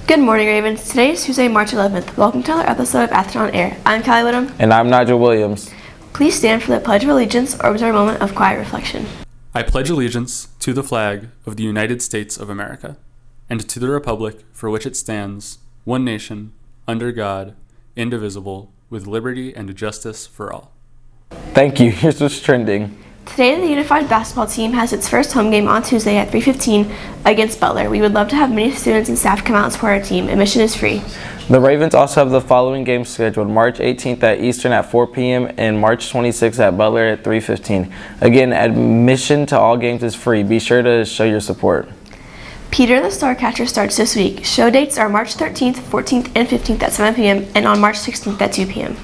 Good morning, Ravens. Today is Tuesday, March 11th. Welcome to another episode of Athlon on Air. I'm Callie Whittam. And I'm Nigel Williams. Please stand for the Pledge of Allegiance or observe a moment of quiet reflection. I pledge allegiance to the flag of the United States of America and to the republic for which it stands, one nation, under God, indivisible, with liberty and justice for all. Thank you. Here's what's trending. Today, the Unified Basketball team has its first home game on Tuesday at 3:15 against Butler. We would love to have many students and staff come out and support our team. Admission is free. The Ravens also have the following games scheduled: March 18th at Eastern at 4 p.m. and March 26th at Butler at 3:15. Again, admission to all games is free. Be sure to show your support. Peter the Starcatcher starts this week. Show dates are March 13th, 14th, and 15th at 7 p.m. and on March 16th at 2 p.m.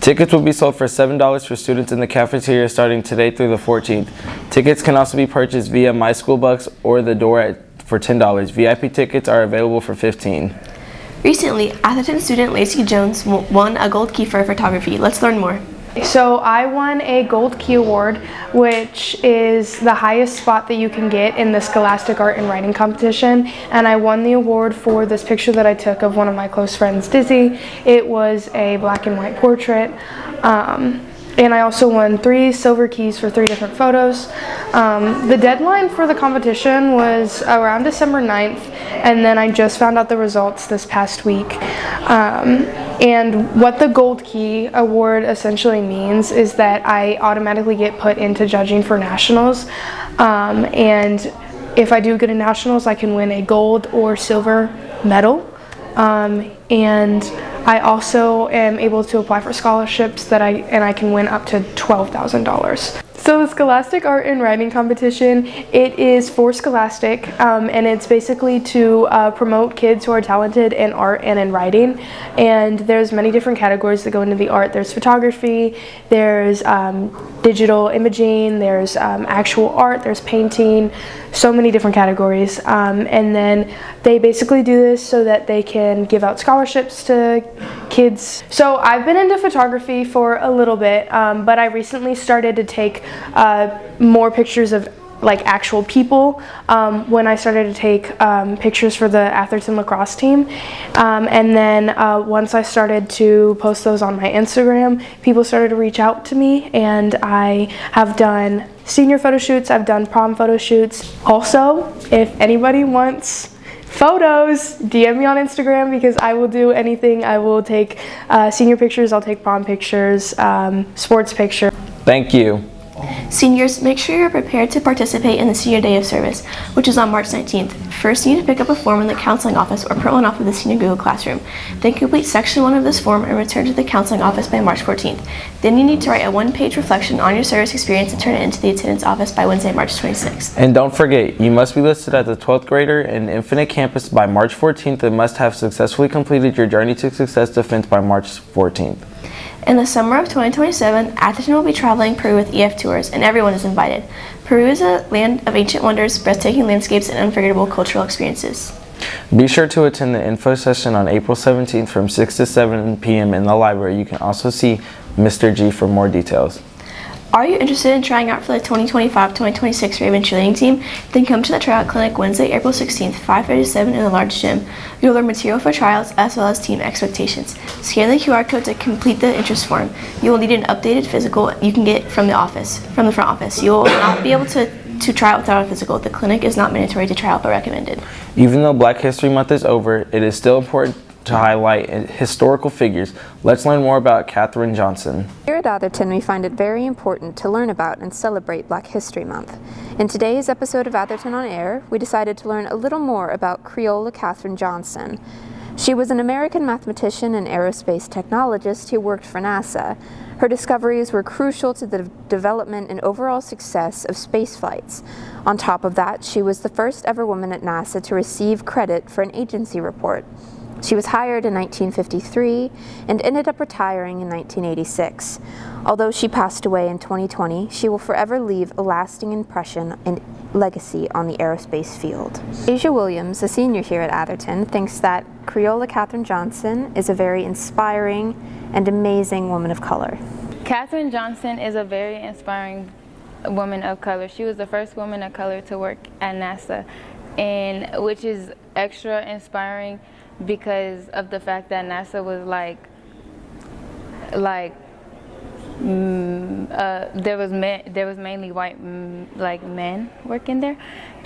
Tickets will be sold for $7 for students in the cafeteria starting today through the 14th. Tickets can also be purchased via My School Bucks or the door for $10. VIP tickets are available for $15. Recently, Atherton student Lacey Jones won a gold key for photography. Let's learn more. So I won a Gold Key Award, which is the highest spot that you can get in the Scholastic Art and Writing competition, and I won the award for this picture that I took of one of my close friends, Dizzy. It was a black and white portrait, and I also won 3 silver keys for 3 different photos. The deadline for the competition was around December 9th, and then I just found out the results this past week. And what the Gold Key Award essentially means is that I automatically get put into judging for nationals, and if I do good in nationals, I can win a gold or silver medal, and I also am able to apply for scholarships that I can win up to $12,000. So the Scholastic Art and Writing competition, it is for Scholastic, and it's basically to promote kids who are talented in art and in writing. And there's many different categories that go into the art. There's photography, there's digital imaging, there's actual art, there's painting, so many different categories. And then they basically do this so that they can give out scholarships to kids. So I've been into photography for a little bit, but I recently started to take more pictures of like actual people when I started to take pictures for the Atherton lacrosse team, and then once I started to post those on my Instagram, people started to reach out to me, and I have done senior photo shoots, I've done prom photo shoots. Also, if anybody wants photos, DM me on Instagram because I will do anything. I will take senior pictures, I'll take prom pictures, sports pictures. Thank you. Seniors, make sure you're prepared to participate in the Senior Day of Service, which is on March 19th. First, you need to pick up a form in the counseling office or print one off of the Senior Google Classroom. Then complete section 1 of this form and return to the counseling office by March 14th. Then you need to write a 1-page reflection on your service experience and turn it into the attendance office by Wednesday, March 26th. And don't forget, you must be listed as a 12th grader in Infinite Campus by March 14th and must have successfully completed your Journey to Success defense by March 14th. In the summer of 2027, Atherton will be traveling Peru with EF Tours, and everyone is invited. Peru is a land of ancient wonders, breathtaking landscapes, and unforgettable cultural experiences. Be sure to attend the info session on April 17th from 6 to 7 p.m. in the library. You can also see Mr. G for more details. Are you interested in trying out for the 2025-2026 Raven cheerleading team? Then come to the tryout clinic Wednesday, April 16th, 5:30 to 7 in the large gym. You'll learn material for trials as well as team expectations. Scan the QR code to complete the interest form. You will need an updated physical you can get from the front office. You will not be able to try out without a physical. The clinic is not mandatory to try out but recommended. Even though Black History Month is over, it is still important to highlight historical figures. Let's learn more about Katherine Johnson. Here at Atherton, we find it very important to learn about and celebrate Black History Month. In today's episode of Atherton on Air, we decided to learn a little more about Creola Katherine Johnson. She was an American mathematician and aerospace technologist who worked for NASA. Her discoveries were crucial to the development and overall success of space flights. On top of that, she was the first ever woman at NASA to receive credit for an agency report. She was hired in 1953 and ended up retiring in 1986. Although she passed away in 2020, she will forever leave a lasting impression and legacy on the aerospace field. Asia Williams, a senior here at Atherton, thinks that Creola Katherine Johnson is a very inspiring and amazing woman of color. Katherine Johnson is a very inspiring woman of color. She was the first woman of color to work at NASA, and which is extra inspiring because of the fact that NASA was there was mainly white men working there,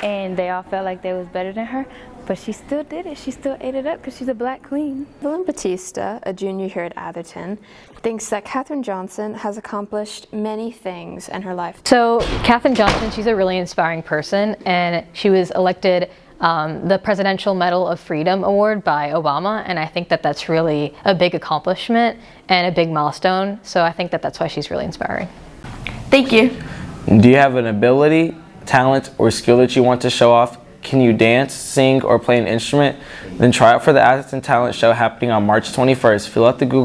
and they all felt like they was better than her. But she still did it. She still ate it up because she's a black queen. Evelyn Batista, a junior here at Atherton, thinks that Katherine Johnson has accomplished many things in her life. So Katherine Johnson, she's a really inspiring person, and she was elected the Presidential Medal of Freedom Award by Obama, and I think that that's really a big accomplishment and a big milestone. So I think that that's why she's really inspiring. Thank you. Do you have an ability, talent, or skill that you want to show off? Can you dance, sing, or play an instrument? Then try out for the Atherton Talent Show happening on March 21st. Fill out the form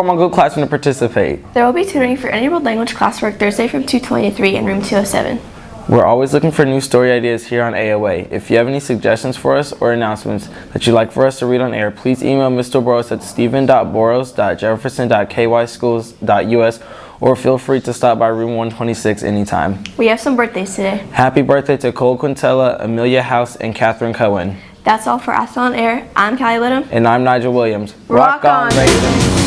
on Google Classroom to participate. There will be tutoring for any world language classwork Thursday from 2:20 to 3 in room 207. We're always looking for new story ideas here on AOA. If you have any suggestions for us or announcements that you'd like for us to read on air, please email Mr. Boros at steven.boros.jefferson.kyschools.us or feel free to stop by room 126 anytime. We have some birthdays today. Happy birthday to Cole Quintella, Amelia House, and Catherine Cohen. That's all for Atherton on Air. I'm Callie Lidham. And I'm Nigel Williams. Rock on, Ravens!